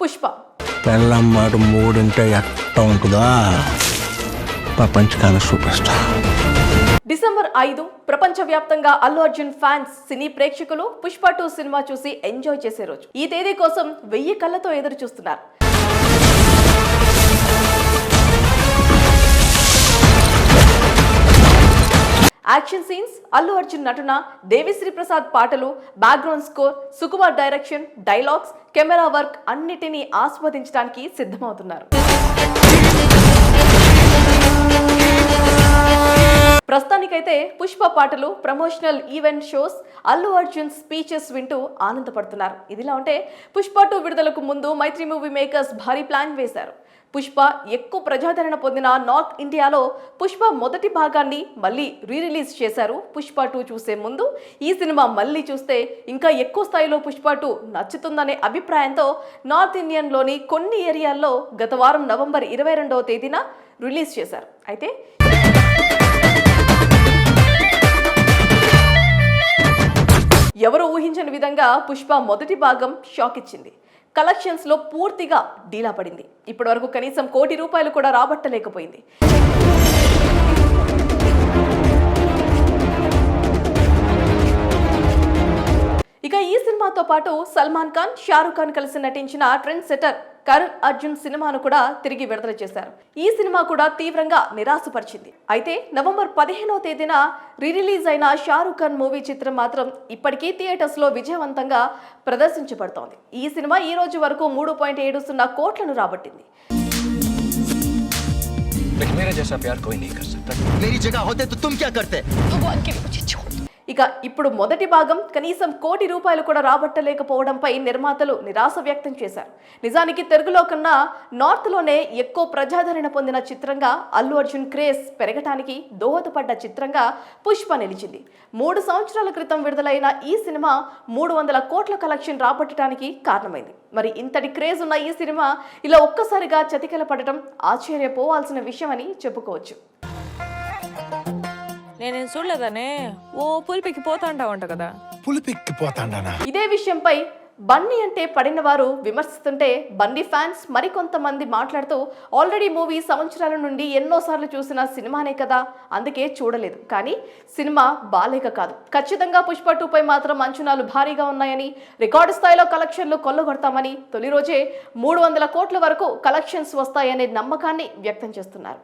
పుష్ప. పెళ్ళమ్మాట మూడింటే ఎట్ట ఉంటుందా ప్రపంచకాల super star. December 5 ప్రపంచవ్యాప్తంగా అల్లు అర్జున్ ఫ్యాన్స్, సినీ ప్రేక్షకులు పుష్ప 2 సినిమా చూసి ఎంజాయ్ చేసే రోజు. ఈ తేదీ కోసం 1000 కళ్ళతో ఎదురు చూస్తున్నారు. యాక్షన్ సీన్స్, అల్లు అర్జున్ నటన, దేవిశ్రీ ప్రసాద్ పాటలు, background score, Sukumar direction, dialogues, camera work అన్నిటినీ ఆస్వాదించడానికి సిద్ధమవుతున్నారు. ప్రస్తుతానికైతే పుష్ప పాటలు, promotional event shows, Allu Arjun speeches వింటూ ఆనందపడుతున్నారు. ఇదిలా ఉంటే పుష్ప 2 విడుదలకు ముందు మైత్రి మూవీ మేకర్స్ భారీ ప్లాన్ వేశారు. పుష్ప ఎక్కువ ప్రజాదరణ పొందిన నార్త్ ఇండియాలో పుష్ప మొదటి భాగాన్ని మళ్ళీ రిలీజ్ చేశారు. పుష్ప 2 చూసే ముందు ఈ సినిమా మళ్ళీ చూస్తే ఇంకా ఎక్కువ స్థాయిలో పుష్ప 2 నచ్చుతుందనే అభిప్రాయంతో నార్త్ ఇండియన్లోని కొన్ని ఏరియాల్లో గత వారం నవంబర్ 22వ తేదీన రిలీజ్ చేశారు. అయితే ఎవరు ఊహించని విధంగా పుష్ప మొదటి భాగం షాక్ ఇచ్చింది. కలెక్షన్స్ లో పూర్తిగా డీలా పడింది. ఇప్పటి వరకు కనీసం ₹1 కోటి కూడా రాబట్టలేకపోయింది. ఇక ఈ సినిమాతో పాటు సల్మాన్ ఖాన్, షారుఖ్ ఖాన్ కలిసి నటించిన ట్రెండ్ సెటర్ కరణ్ అర్జున్ సినిమాను కూడా తిరిగి విడుదల చేశారు. ఈ సినిమా కూడా తీవ్రంగా నిరాశపరిచింది. అయితే నవంబర్ 15వ తేదీన రిలీజ్ అయిన షారుఖ్ ఖాన్ మూవీ చిత్రం మాత్రం ఇప్పటికీ థియేటర్స్ లో విజయవంతంగా ప్రదర్శించబడుతోంది. ఈ సినిమా ఈ రోజు వరకు 3.70 కోట్లను రాబట్టింది. ఇక ఇప్పుడు మొదటి భాగం కనీసం ₹1 కోటి కూడా రాబట్టలేకపోవడంపై నిర్మాతలు నిరాశ వ్యక్తం చేశారు. నిజానికి తెలుగులో కన్నా నార్త్ లోనే ఎక్కువ ప్రజాదరణ పొందిన చిత్రంగా అల్లు అర్జున్ క్రేజ్ పెరగటానికి దోహదపడ్డ చిత్రంగా పుష్ప నిలిచింది. 3 సంవత్సరాల క్రితం విడుదలైన ఈ సినిమా 300 కోట్ల కలెక్షన్ రాబట్టడానికి కారణమైంది. మరి ఇంతటి క్రేజ్ ఉన్న ఈ సినిమా ఇలా ఒక్కసారిగా చతికిల పడటం ఆశ్చర్యపోవాల్సిన విషయం అని చెప్పుకోవచ్చు. నేనేం చూడలేదనే ఓ పులిపికి పోతాంటావంట కదా. పులిపిక్కి పోతాండానా? ఇదే విషయంపై బన్నీ అంటే పడిన వారు విమర్శిస్తుంటే బన్నీ ఫ్యాన్స్ మరికొంతమంది మాట్లాడుతూ ఆల్రెడీ మూవీ సంవత్సరాల నుండి ఎన్నోసార్లు చూసిన సినిమానే కదా, అందుకే చూడలేదు. కానీ సినిమా బాలేక కాదు, ఖచ్చితంగా పుష్ప 2 పై మాత్రం అంచనాలు భారీగా ఉన్నాయని, రికార్డు స్థాయిలో కలెక్షన్లు కొల్లగొడతామని, తొలి రోజే 300 కోట్ల వరకు కలెక్షన్స్ వస్తాయనే నమ్మకాన్ని వ్యక్తం చేస్తున్నారు.